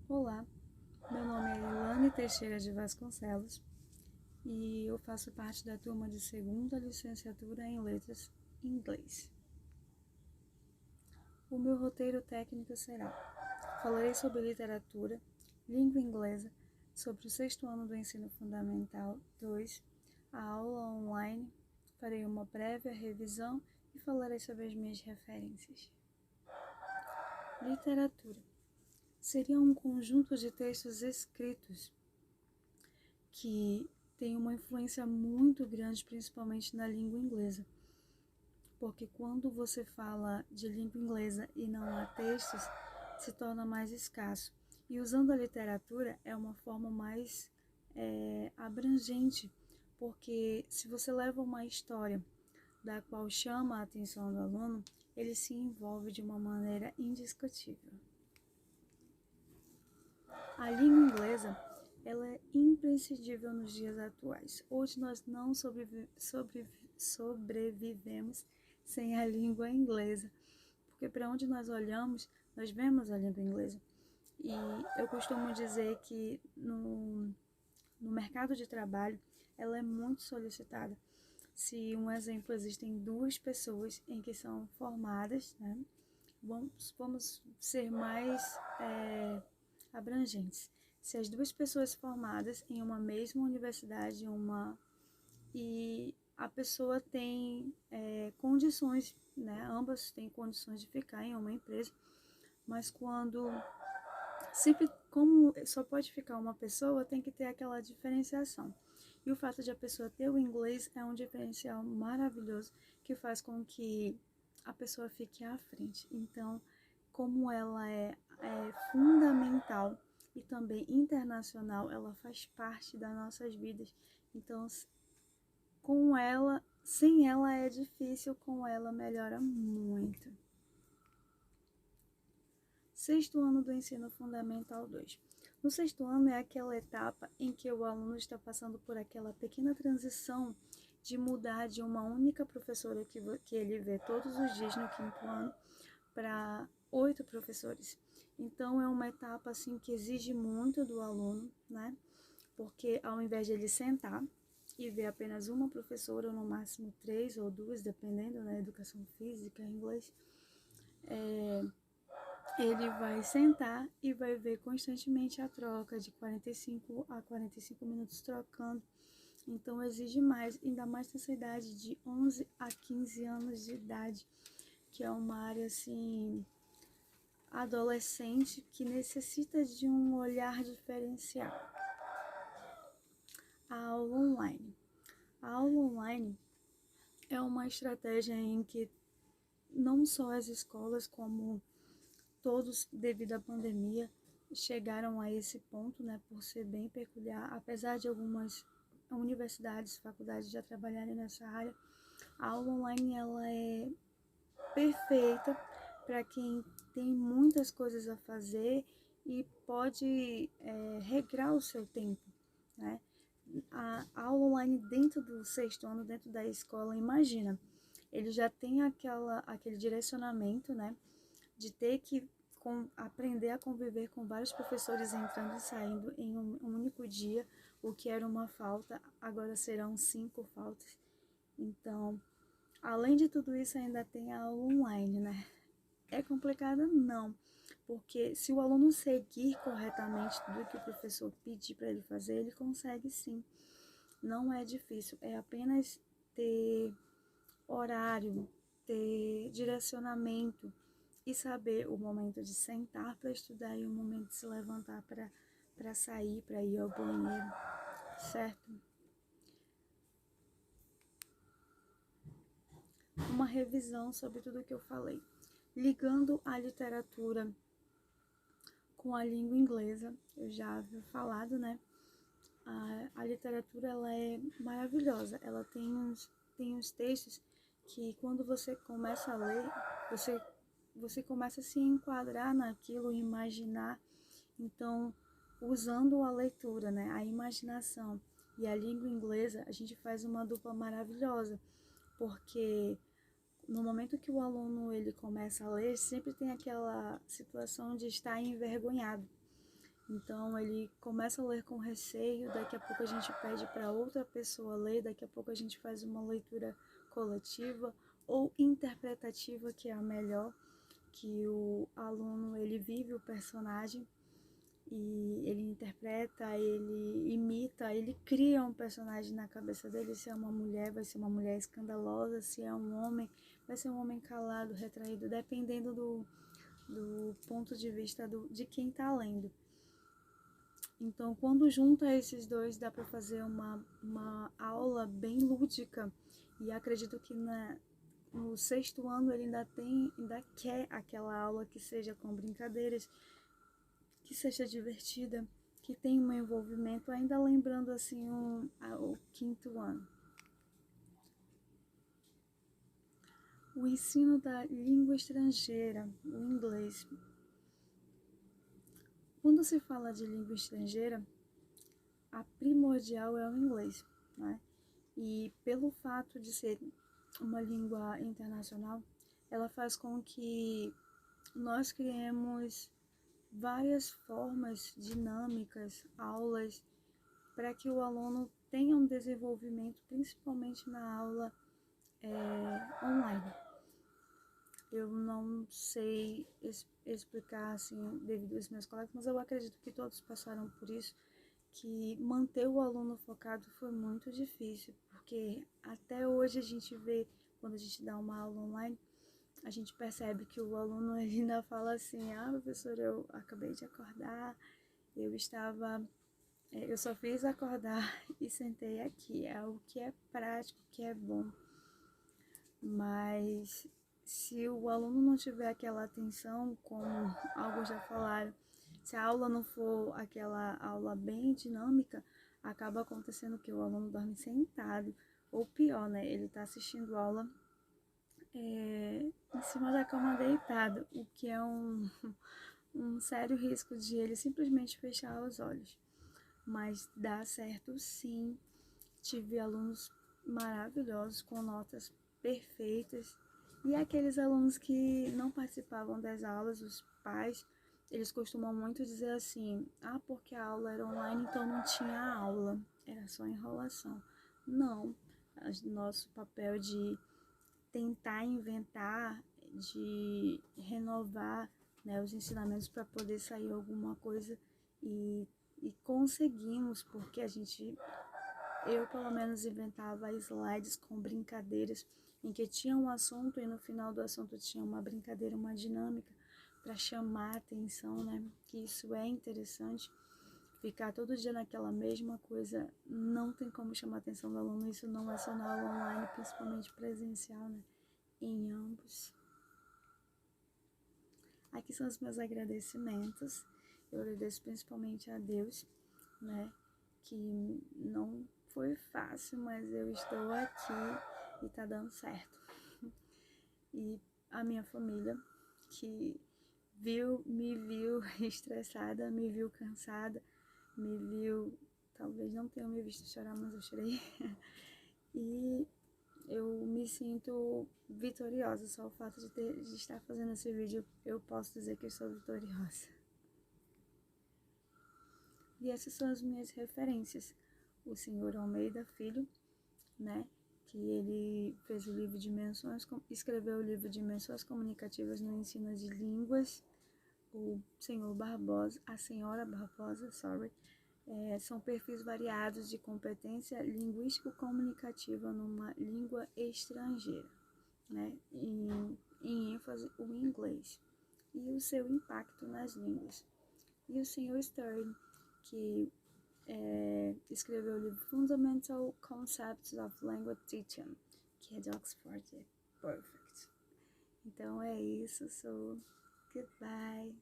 Olá, meu nome é Ilane Teixeira de Vasconcelos e eu faço parte da turma de segunda licenciatura em Letras em Inglês. O meu roteiro técnico será: falarei sobre literatura, língua inglesa, sobre o sexto ano do ensino fundamental 2, a aula online, farei uma prévia revisão e falarei sobre as minhas referências. Literatura seria um conjunto de textos escritos que tem uma influência muito grande, principalmente na língua inglesa. Porque quando você fala de língua inglesa e não há textos, se torna mais escasso. E usando a literatura é uma forma mais abrangente, porque se você leva uma história da qual chama a atenção do aluno, ele se envolve de uma maneira indiscutível. A língua inglesa ela é imprescindível nos dias atuais. Hoje nós não sobrevivemos sem a língua inglesa, porque para onde nós olhamos, nós vemos a língua inglesa. E eu costumo dizer que no mercado de trabalho ela é muito solicitada. Se um exemplo, existem duas pessoas em que são formadas, né? Vamos ser mais abrangentes. Se as duas pessoas formadas em uma mesma universidade e a pessoa tem condições, né? Ambas têm condições de ficar em uma empresa, mas como só pode ficar uma pessoa, tem que ter aquela diferenciação. E o fato de a pessoa ter o inglês é um diferencial maravilhoso que faz com que a pessoa fique à frente. Então, como ela é fundamental e também internacional, ela faz parte das nossas vidas. Então, sem ela é difícil, com ela melhora muito. Sexto ano do ensino fundamental 2. No sexto ano é aquela etapa em que o aluno está passando por aquela pequena transição de mudar de uma única professora que ele vê todos os dias no quinto ano para 8 professores. Então é uma etapa assim que exige muito do aluno, né? Porque ao invés de ele sentar e ver apenas uma professora, ou no máximo 3 ou 2, dependendo da educação física, inglês, ele vai sentar e vai ver constantemente a troca de 45 a 45 minutos trocando. Então exige mais, ainda mais nessa idade de 11 a 15 anos de idade, que é uma área assim adolescente que necessita de um olhar diferenciado. A aula online. A aula online é uma estratégia em que não só as escolas, como todos, devido à pandemia, chegaram a esse ponto, né, por ser bem peculiar, apesar de algumas universidades, faculdades já trabalharem nessa área. A aula online ela é perfeita para quem tem muitas coisas a fazer e pode regrar o seu tempo, né? A aula online dentro do sexto ano, dentro da escola, imagina, ele já tem aquele direcionamento, né, de ter que aprender a conviver com vários professores entrando e saindo em um único dia, o que era uma falta, agora serão 5 faltas. Então, além de tudo isso, ainda tem a aula online, né? É complicada? Não, porque se o aluno seguir corretamente tudo que o professor pedir para ele fazer, ele consegue sim. Não é difícil, é apenas ter horário, ter direcionamento e saber o momento de sentar para estudar e o momento de se levantar para sair, para ir ao banheiro, certo? Uma revisão sobre tudo o que eu falei. Ligando a literatura com a língua inglesa, eu já havia falado, né? A literatura ela é maravilhosa, ela tem uns textos que quando você começa a ler, você começa a se enquadrar naquilo, imaginar. Então, usando a leitura, né, a imaginação e a língua inglesa, a gente faz uma dupla maravilhosa, porque no momento que o aluno ele começa a ler, sempre tem aquela situação de estar envergonhado. Então ele começa a ler com receio, daqui a pouco a gente pede para outra pessoa ler, daqui a pouco a gente faz uma leitura coletiva ou interpretativa, que é a melhor, que o aluno ele vive o personagem e ele interpreta, ele imita, ele cria um personagem na cabeça dele. Se é uma mulher, vai ser uma mulher escandalosa, se é um homem, vai ser um homem calado, retraído, dependendo do ponto de vista de quem está lendo. Então, quando junta esses dois, dá para fazer uma aula bem lúdica. E acredito que no sexto ano ele ainda quer aquela aula que seja com brincadeiras, que seja divertida, que tenha um envolvimento, ainda lembrando assim o quinto ano. O ensino da língua estrangeira, o inglês. Quando se fala de língua estrangeira, a primordial é o inglês, né? E pelo fato de ser uma língua internacional, ela faz com que nós criemos várias formas dinâmicas, aulas, para que o aluno tenha um desenvolvimento, principalmente na aula online. Eu não sei explicar assim devido aos meus colegas, mas eu acredito que todos passaram por isso, que manter o aluno focado foi muito difícil, porque até hoje a gente vê, quando a gente dá uma aula online, a gente percebe que o aluno ainda fala assim: ah, professor, eu acabei de acordar, eu só fiz acordar e sentei aqui. É o que é prático, que é bom. Mas se o aluno não tiver aquela atenção, como alguns já falaram, se a aula não for aquela aula bem dinâmica, acaba acontecendo que o aluno dorme sentado, ou pior, né? Ele está assistindo aula em cima da cama deitado, o que é um sério risco de ele simplesmente fechar os olhos. Mas dá certo sim. Tive alunos maravilhosos, com notas perfeitas. E aqueles alunos que não participavam das aulas, os pais, eles costumam muito dizer assim: ah, porque a aula era online, então não tinha aula, era só enrolação. Não, nosso papel de tentar inventar, de renovar, né, os ensinamentos para poder sair alguma coisa e conseguimos, porque eu pelo menos inventava slides com brincadeiras em que tinha um assunto e no final do assunto tinha uma brincadeira, uma dinâmica para chamar a atenção, né? Que isso é interessante. Ficar todo dia naquela mesma coisa não tem como chamar a atenção do aluno. Isso não é só na aula online, principalmente presencial, né? Em ambos. Aqui são os meus agradecimentos. Eu agradeço principalmente a Deus, né? Que não foi fácil, mas eu estou aqui e tá dando certo. E a minha família, que me viu estressada, me viu cansada, me viu, talvez não tenham me visto chorar, mas eu chorei. E eu me sinto vitoriosa, só o fato de estar fazendo esse vídeo, eu posso dizer que eu sou vitoriosa. E essas são as minhas referências. O senhor Almeida Filho, né, que ele fez o livro de menções, escreveu o livro de menções comunicativas no ensino de línguas. O senhor Barbosa, a senhora Barbosa, são perfis variados de competência linguístico-comunicativa numa língua estrangeira, né, em ênfase o inglês, e o seu impacto nas línguas. E o senhor Stern, que escreveu o livro Fundamental Concepts of Language Teaching, que é de Oxford. Perfect. Então é isso, goodbye.